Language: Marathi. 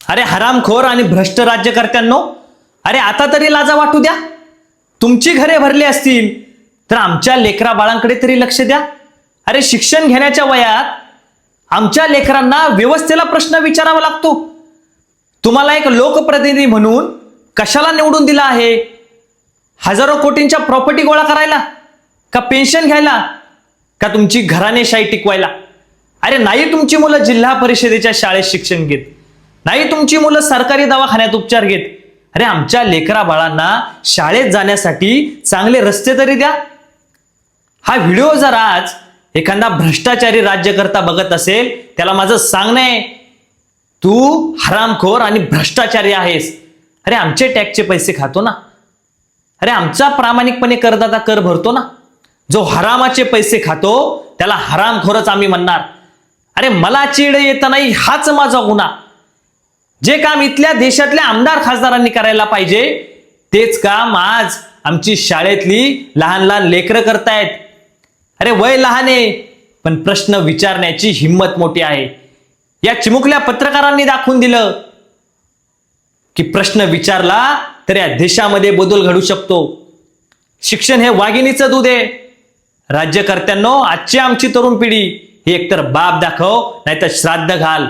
अरे हरामखोर आणि भ्रष्ट राज्यकर्त्यांनो, अरे आता तरी लाजा वाटू द्या. तुमची घरे भरली असतील तर आमच्या लेकरा बाळांकडे तरी लक्ष द्या. अरे शिक्षण घेण्याच्या वयात आमच्या लेकरांना व्यवस्थेला प्रश्न विचारावा लागतो. तुम्हाला एक लोकप्रतिनिधी म्हणून कशाला निवडून दिला आहे? हजारो कोटींच्या प्रॉपर्टी गोळा करायला, का पेन्शन घ्यायला, का तुमची घराणेशाही टिकवायला? अरे नाही तुमची मुलं जिल्हा परिषदेच्या शाळेत शिक्षण घेत, नाही तुमची मुलं सरकारी दवाखान्यात उपचार घेत. अरे आमच्या लेकरा बाळांना शाळेत जाण्यासाठी चांगले रस्ते तरी द्या. हा व्हिडिओ जर आज एखादा भ्रष्टाचारी राज्यकर्ता बघत असेल, त्याला माझं सांगणं आहे, तू हरामखोर आणि भ्रष्टाचारी आहेस. अरे आमचे टॅक्सचे पैसे खातो ना, अरे आमचा प्रामाणिकपणे करदाता कर भरतो ना. जो हरामाचे पैसे खातो त्याला हरामखोरच आम्ही म्हणणार. अरे मला चीड येत नाही हाच माझा गुन्हा. जे काम इथल्या देशातल्या आमदार खासदारांनी करायला पाहिजे तेच काम आज आमची शाळेतली लहान लहान लेकरं करतायत. अरे वय लहान आहे पण प्रश्न विचारण्याची हिंमत मोठी आहे. या चिमुकल्या पत्रकारांनी दाखवून दिलं की प्रश्न विचारला तर या देशामध्ये बदल घडू शकतो. शिक्षण हे वाघिणीचं दूध आहे. राज्यकर्त्यांनो, आजची आमची तरुण पिढी ही एकतर बाप दाखव नाहीतर श्राद्ध घाल.